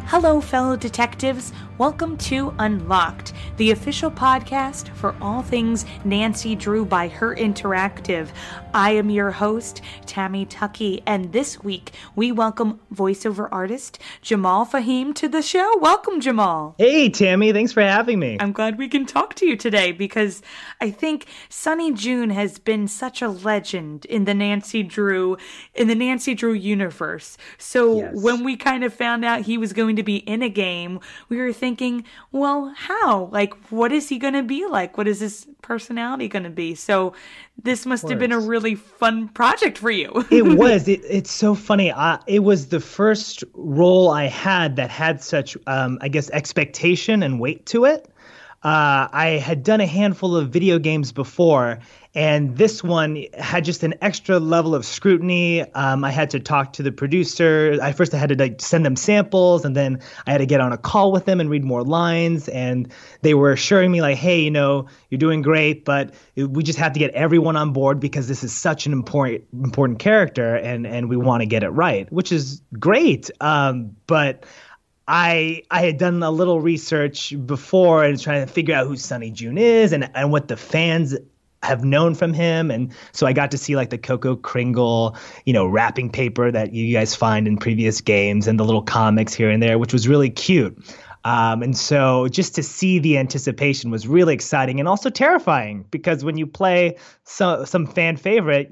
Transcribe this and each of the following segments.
Hello, fellow detectives. Welcome to Unlocked, the official podcast for all things Nancy Drew by Her Interactive. I am your host, Tammy Tuckey, and this week we welcome voiceover artist Jamal Fahim to the show. Welcome, Jamal. Hey, Tammy. Thanks for having me. I'm glad we can talk to you today because I think Sonny Joon has been such a legend in the Nancy Drew universe. So Yes. when we kind of found out he was going to be in a game, we were thinking, well, how? Like, what is he going to be like? What is his personality going to be? So this must have been a really fun project for you. It was. It's so funny. It was the first role I had that had such, I guess, expectation and weight to it. I had done a handful of video games before, and this one had just an extra level of scrutiny. I had to talk to the producer. I had to send them samples, and then I had to get on a call with them and read more lines. And they were assuring me like, hey, you're doing great, but we just have to get everyone on board because this is such an important character, and we want to get it right, which is great. But I had done a little research before and trying to figure out who Sonny Joon is and what the fans have known from him. And so I got to see like the Coco Kringle, wrapping paper that you guys find in previous games and the little comics here and there, which was really cute. And so just to see the anticipation was really exciting and also terrifying because when you play some fan favorite,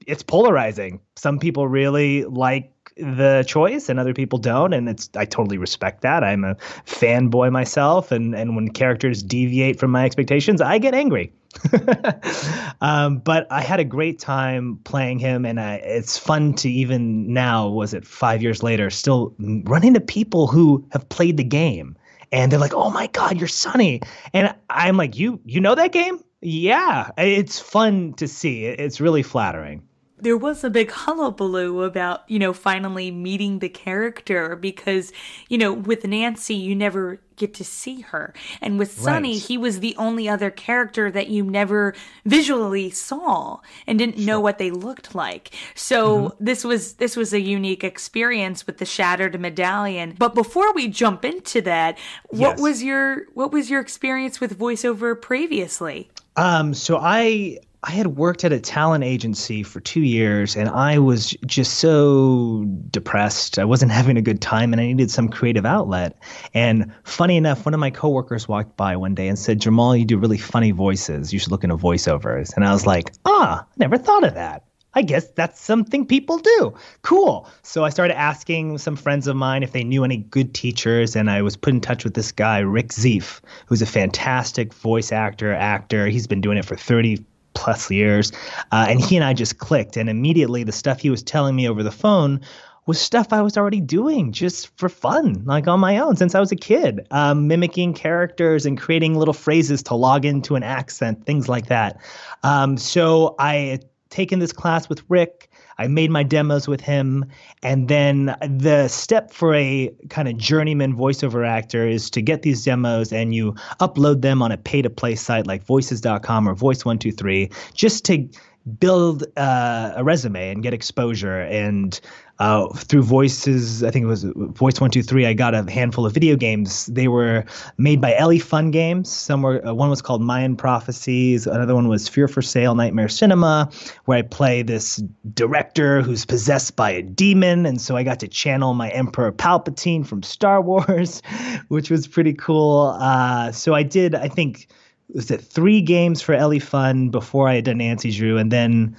it's polarizing. Some people really like the choice and other people don't, and I totally respect that. I'm a fanboy myself, and when characters deviate from my expectations, I get angry. But I had a great time playing him, and it's fun to even now, 5 years later, still run into people who have played the game, and they're like, "Oh my God, you're Sonny," and I'm like, "You know that game?" Yeah, it's fun to see. It's really flattering. There was a big hullabaloo about, finally meeting the character because, with Nancy, you never get to see her. And with Sonny, Right. he was the only other character that you never visually saw and didn't know what they looked like. So this was a unique experience with the Shattered Medallion. But before we jump into that, what was your experience with voiceover previously? So I had worked at a talent agency for 2 years, and I was just so depressed. I wasn't having a good time, and I needed some creative outlet. And funny enough, one of my coworkers walked by one day and said, "Jamal, you do really funny voices. You should look into voiceovers." And I was like, never thought of that. I guess that's something people do. Cool. So I started asking some friends of mine if they knew any good teachers, and I was put in touch with this guy, Rick Zeef, who's a fantastic voice actor. He's been doing it for 30 plus years. And he and I just clicked. And immediately the stuff he was telling me over the phone was stuff I was already doing just for fun, like on my own since I was a kid, mimicking characters and creating little phrases to log into an accent, things like that. So I had taken this class with Rick. I made my demos with him. And then the step for a kind of journeyman voiceover actor is to get these demos and you upload them on a pay-to-play site like voices.com or Voice123 just to build a resume and get exposure. And through Voices, I think it was Voice123, I got a handful of video games. They were made by Ellie Fun Games. One was called Mayan Prophecies. Another one was Fear for Sale, Nightmare Cinema, where I play this director who's possessed by a demon. And so I got to channel my Emperor Palpatine from Star Wars, which was pretty cool. So I did, I think, was it 3 games for Ellie Fun before I had done Nancy Drew, and then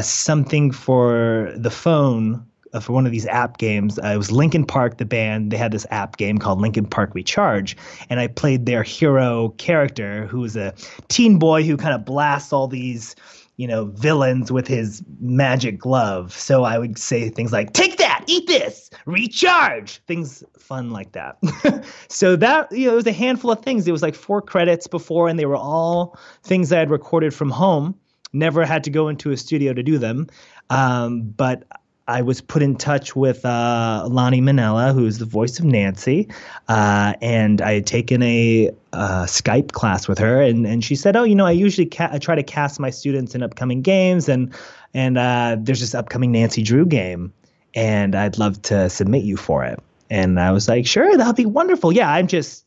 something for the phone for one of these app games. It was Linkin Park, the band. They had this app game called Linkin Park Recharge, and I played their hero character, who was a teen boy who kind of blasts all these, villains with his magic glove. So I would say things like, "Take that! eat this, recharge, things fun like that. So that, it was a handful of things. It was like 4 credits before, and they were all things I had recorded from home. Never had to go into a studio to do them. But I was put in touch with Lonnie Minella, who's the voice of Nancy, and I had taken a Skype class with her, and she said, "Oh, I usually I try to cast my students in upcoming games, and there's this upcoming Nancy Drew game, and I'd love to submit you for it." And I was like, "Sure, that'll be wonderful. Yeah, I'm just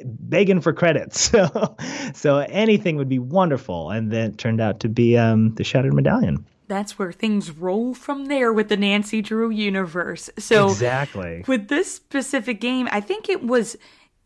begging for credits, so anything would be wonderful." And then it turned out to be the Shattered Medallion. That's where things roll from there with the Nancy Drew universe. So exactly. With this specific game, I think it was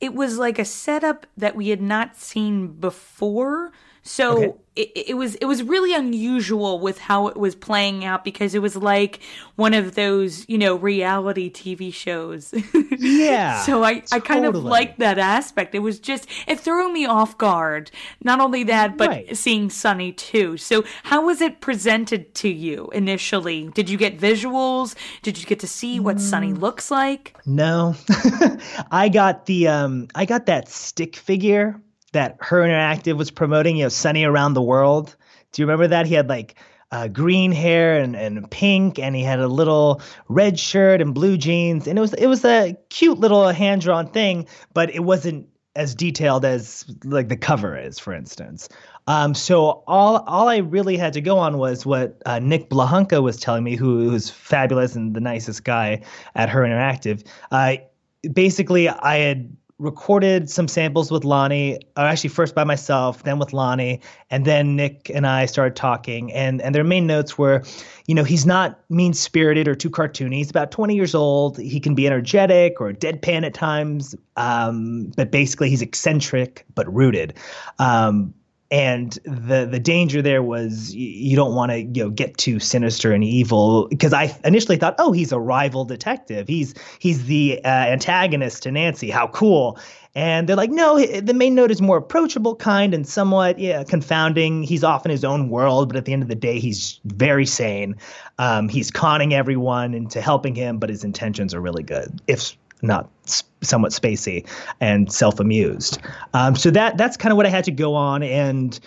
like a setup that we had not seen before. So okay. It was really unusual with how it was playing out, because it was like one of those, reality TV shows. Yeah. So I kind of liked that aspect. It threw me off guard. Not only that, but seeing Sonny too. So how was it presented to you initially? Did you get visuals? Did you get to see what Sonny looks like? No. I got that stick figure that Her Interactive was promoting, Sonny Around the World. Do you remember that? He had like green hair and pink, and he had a little red shirt and blue jeans. And it was a cute little hand-drawn thing, but it wasn't as detailed as like the cover is, for instance. So all I really had to go on was what Nick Blahunka was telling me, who's fabulous and the nicest guy at Her Interactive. Basically, I had recorded some samples with Lonnie, or actually first by myself, then with Lonnie, and then Nick and I started talking, and their main notes were, he's not mean-spirited or too cartoony. He's about 20 years old. He can be energetic or deadpan at times, but basically he's eccentric but rooted. And the danger there was you don't want to get too sinister and evil, because I initially thought, oh, he's a rival detective. He's the antagonist to Nancy. How cool. And they're like, no, the main note is more approachable, kind, and somewhat confounding. He's off in his own world, but at the end of the day, he's very sane. He's conning everyone into helping him, but his intentions are really good, if not somewhat spacey and self-amused. So that's kind of what I had to go on. And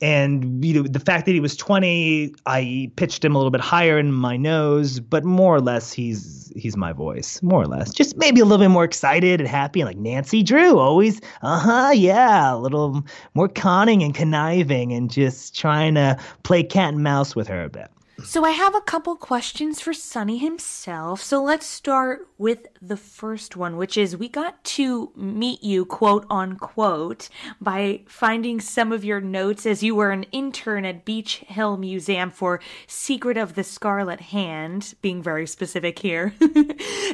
the fact that he was 20, I pitched him a little bit higher in my nose, but more or less he's my voice, more or less. Just maybe a little bit more excited and happy, and like Nancy Drew, always, yeah, a little more conning and conniving and just trying to play cat and mouse with her a bit. So I have a couple questions for Sonny himself. So let's start with the first one, which is we got to meet you, quote unquote, by finding some of your notes as you were an intern at Beach Hill Museum for Secret of the Scarlet Hand, being very specific here.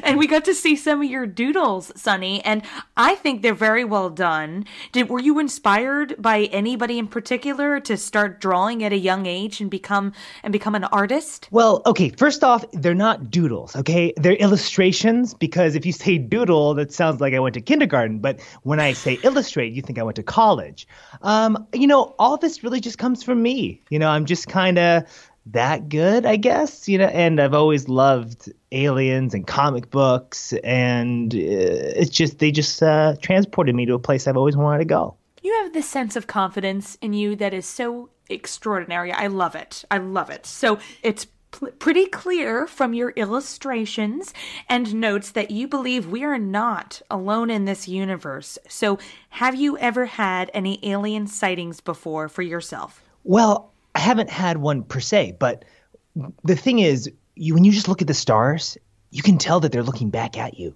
And we got to see some of your doodles, Sonny, and I think they're very well done. Were you inspired by anybody in particular to start drawing at a young age and become an artist? Well, okay, first off, they're not doodles, okay? They're illustrations, because if you say doodle, that sounds like I went to kindergarten. But when I say illustrate, you think I went to college. All this really just comes from me. I'm just kind of that good, I guess, and I've always loved aliens and comic books, and they just transported me to a place I've always wanted to go. You have this sense of confidence in you that is so extraordinary. I love it. So it's pretty clear from your illustrations and notes that you believe we are not alone in this universe. So have you ever had any alien sightings before for yourself? Well, I haven't had one per se, but the thing is, when you just look at the stars, you can tell that they're looking back at you.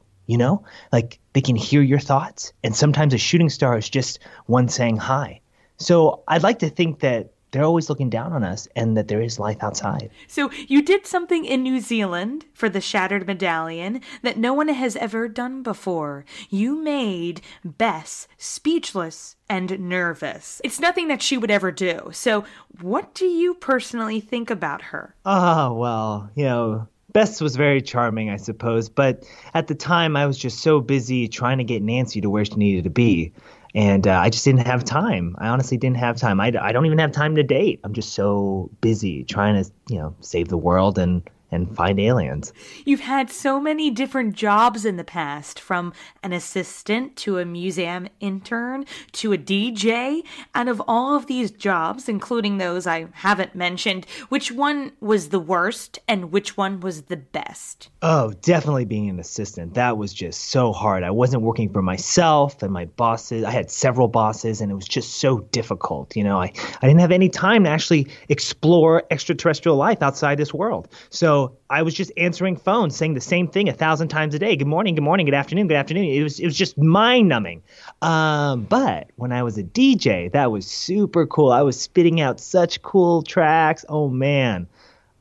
Like they can hear your thoughts, and sometimes a shooting star is just one saying hi. So I'd like to think that they're always looking down on us and that there is life outside. So you did something in New Zealand for the Shattered Medallion that no one has ever done before. You made Bess speechless and nervous. It's nothing that she would ever do. So what do you personally think about her? Oh, well, Bess was very charming, I suppose. But at the time, I was just so busy trying to get Nancy to where she needed to be. And I just didn't have time. I honestly didn't have time. I don't even have time to date. I'm just so busy trying to, save the world and and find aliens. You've had so many different jobs in the past, from an assistant to a museum intern to a DJ. Out of all of these jobs, including those I haven't mentioned, which one was the worst and which one was the best? Oh, definitely being an assistant. That was just so hard. I wasn't working for myself and my bosses. I had several bosses, and it was just so difficult. I didn't have any time to actually explore extraterrestrial life outside this world. So I was just answering phones, saying the same thing 1,000 times a day. Good morning, good afternoon, good afternoon. It was just mind-numbing. But when I was a DJ, that was super cool. I was spitting out such cool tracks. Oh, man.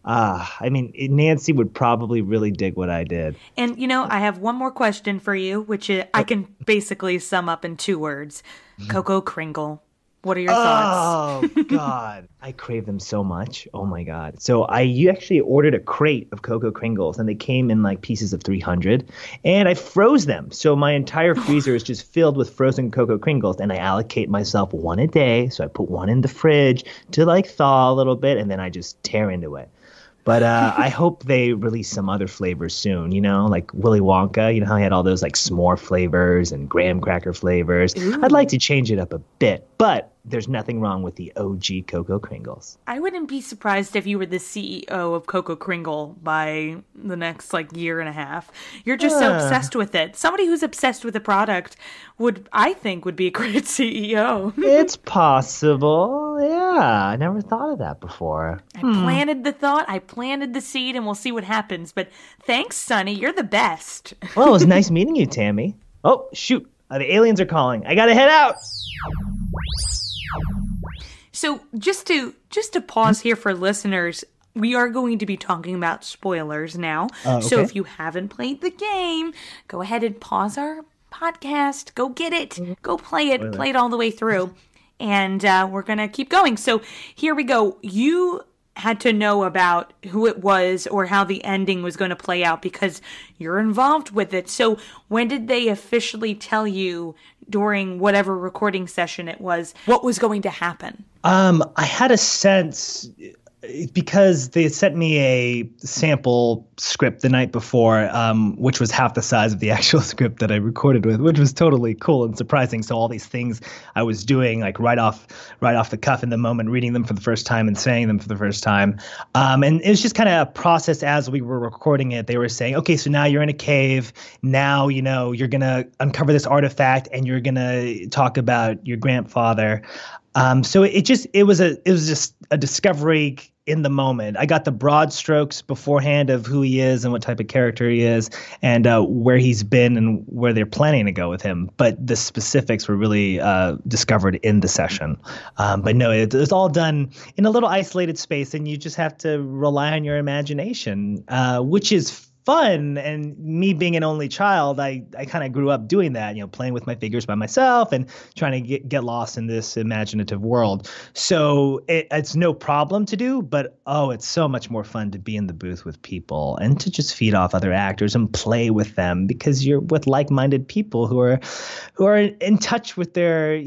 Nancy would probably really dig what I did. And, I have one more question for you, which I can basically sum up in 2 words. Coco Kringle. What are your thoughts? Oh, God. I crave them so much. Oh, my God. So you actually ordered a crate of Coco Kringles, and they came in like pieces of 300, and I froze them. So my entire freezer is just filled with frozen Coco Kringles, and I allocate myself one a day. So I put one in the fridge to like thaw a little bit, and then I just tear into it. But I hope they release some other flavors soon, like Willy Wonka. How he had all those like s'more flavors and graham cracker flavors. Ooh. I'd like to change it up a bit, but there's nothing wrong with the OG Coco Kringles. I wouldn't be surprised if you were the CEO of Coco Kringle by the next year and a half. You're just so obsessed with it. Somebody who's obsessed with a product would be a great CEO. It's possible. Yeah, I never thought of that before. I planted the thought, I planted the seed, and we'll see what happens. But thanks, Sonny. You're the best. Well, it was nice meeting you, Tammy. Oh, shoot. The aliens are calling. I gotta head out. So just to pause here for listeners, we are going to be talking about spoilers now. Okay. So if you haven't played the game, go ahead and pause our podcast. Go get it. Go play it. Play it all the way through. And we're going to keep going. So here we go. You had to know about who it was or how the ending was going to play out because you're involved with it. So when did they officially tell you during whatever recording session it was what was going to happen? I had a sense because they sent me a sample script the night before, which was half the size of the actual script that I recorded with, which was totally cool and surprising. So all these things I was doing like right off the cuff in the moment, reading them for the first time and saying them for the first time. And it was just kind of a process as we were recording it. They were saying, okay, so now you're in a cave. Now, you're going to uncover this artifact and you're going to talk about your grandfather. So it was just a discovery in the moment. I got the broad strokes beforehand of who he is and what type of character he is and where he's been and where they're planning to go with him. But the specifics were really discovered in the session. But no, it's all done in a little isolated space, and you just have to rely on your imagination, which is fun. And me being an only child, I kind of grew up doing that, playing with my figures by myself and trying to get lost in this imaginative world. So it's no problem to do, but it's so much more fun to be in the booth with people and to just feed off other actors and play with them because you're with like-minded people who are in touch with their,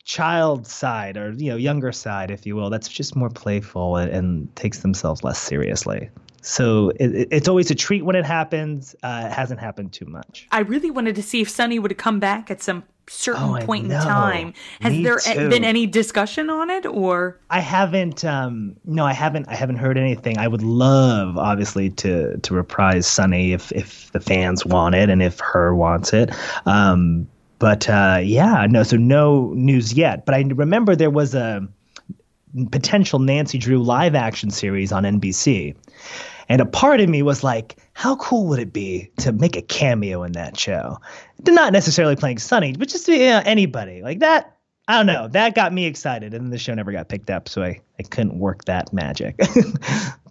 child side or, younger side, if you will. That's just more playful and takes themselves less seriously. So it's always a treat when it happens. It hasn't happened too much. I really wanted to see if Sonny would come back at some certain point in time. Has there been any discussion on it, or? I haven't. No, I haven't heard anything. I would love, obviously, to reprise Sonny if the fans want it and if Her wants it. But so no news yet. But I remember there was a potential Nancy Drew live action series on NBC. And a part of me was like, how cool would it be to make a cameo in that show? Not necessarily playing Sonny, but just anybody like that. I don't know. That got me excited. And the show never got picked up, so I couldn't work that magic.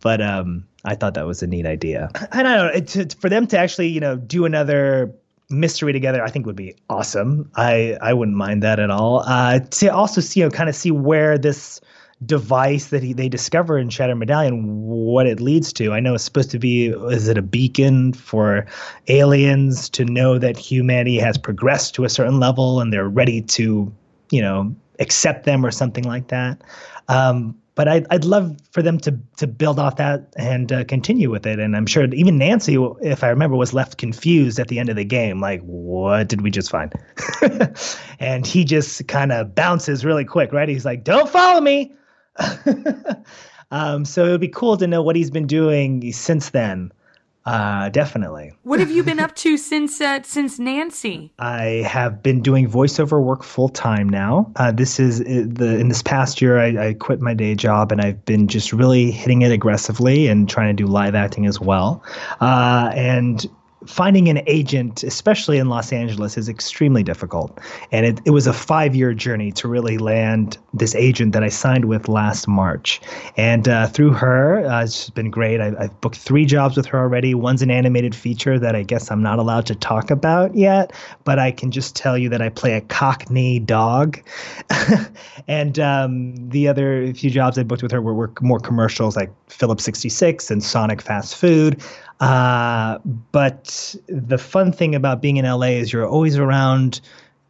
But I thought that was a neat idea. I don't know. For them to actually, do another mystery together, I think would be awesome. I wouldn't mind that at all. To also see, kind of see where this device that they discover in Shattered Medallion, what it leads to. I know it's supposed to be, is it a beacon for aliens to know that humanity has progressed to a certain level and they're ready to, accept them or something like that. But but I'd love for them to build off that and continue with it. And I'm sure even Nancy, if I remember, was left confused at the end of the game, like, what did we just find? And he just kind of bounces really quick, right? He's like, don't follow me. So it would be cool to know what he's been doing since then. Definitely. What have you been up to since Nancy? I have been doing voiceover work full time now. In this past year, I quit my day job and I've been just really hitting it aggressively and trying to do live acting as well. And finding an agent, especially in Los Angeles, is extremely difficult. And it was a 5-year journey to really land this agent that I signed with last March. And through her, it's been great. I've booked 3 jobs with her already. One's an animated feature that I guess I'm not allowed to talk about yet, but I can just tell you that I play a Cockney dog. And the other few jobs I booked with her were more commercials like Phillips 66 and Sonic Fast Food. But the fun thing about being in LA is you're always around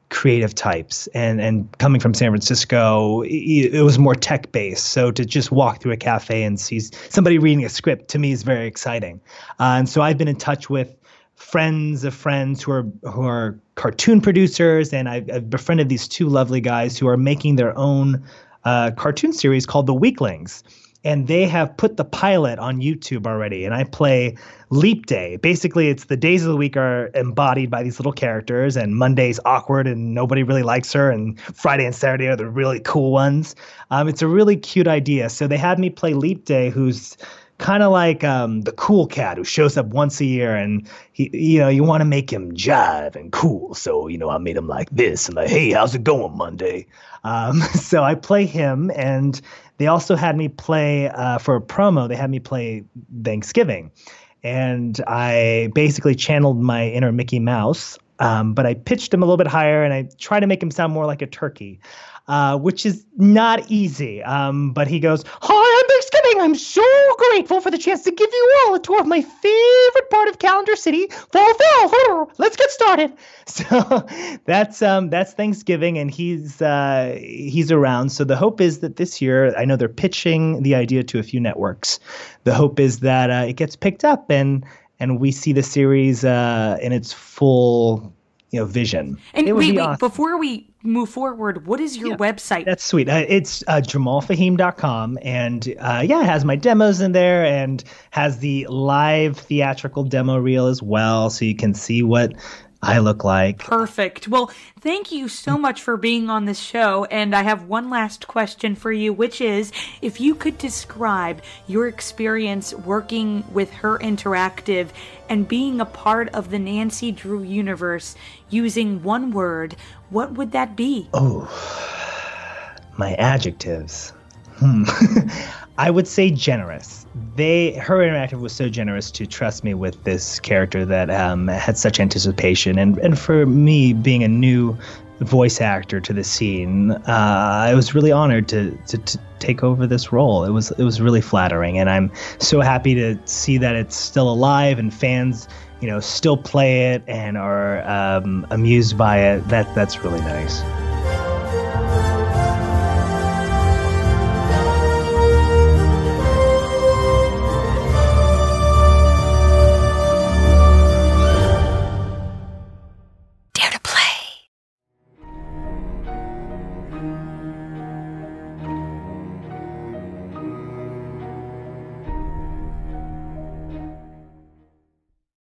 creative types, and coming from San Francisco, it was more tech based. So to just walk through a cafe and see somebody reading a script to me is very exciting. And so I've been in touch with friends of friends who are cartoon producers, and I've befriended these 2 lovely guys who are making their own cartoon series called The Weaklings. And they have put the pilot on YouTube already. And I play Leap Day. Basically, it's the days of the week are embodied by these little characters. And Monday's awkward and nobody really likes her. And Friday and Saturday are the really cool ones. It's a really cute idea. So they had me play Leap Day, who's kind of like the cool cat who shows up once a year, and he, you want to make him jive and cool. So, I made him like this and like, hey, how's it going Monday? So I play him, and they also had me play for a promo. They had me play Thanksgiving, and I basically channeled my inner Mickey Mouse, but I pitched him a little bit higher, and I tried to make him sound more like a turkey. Which is not easy. But he goes, "Hi, I'm Thanksgiving. I'm so grateful for the chance to give you all a tour of my favorite part of Calendar City. Fall. Let's get started." So that's Thanksgiving, and he's around. So the hope is that this year, I know they're pitching the idea to a few networks. The hope is that it gets picked up and we see the series in its full vision. And wait, awesome. Before we move forward, what is your website? That's sweet. It's jamalfahim.com, and it has my demos in there and has the live theatrical demo reel as well, so you can see what I look like. Perfect. Well, thank you so much for being on this show. And I have one last question for you, which is, if you could describe your experience working with Her Interactive and being a part of the Nancy Drew universe using one word, what would that be? Oh, my adjectives. I would say generous. Her Interactive was so generous to trust me with this character that had such anticipation. And for me, being a new voice actor to the scene, I was really honored to take over this role. It was really flattering, and I'm so happy to see that it's still alive and fans, still play it and are amused by it. That's really nice.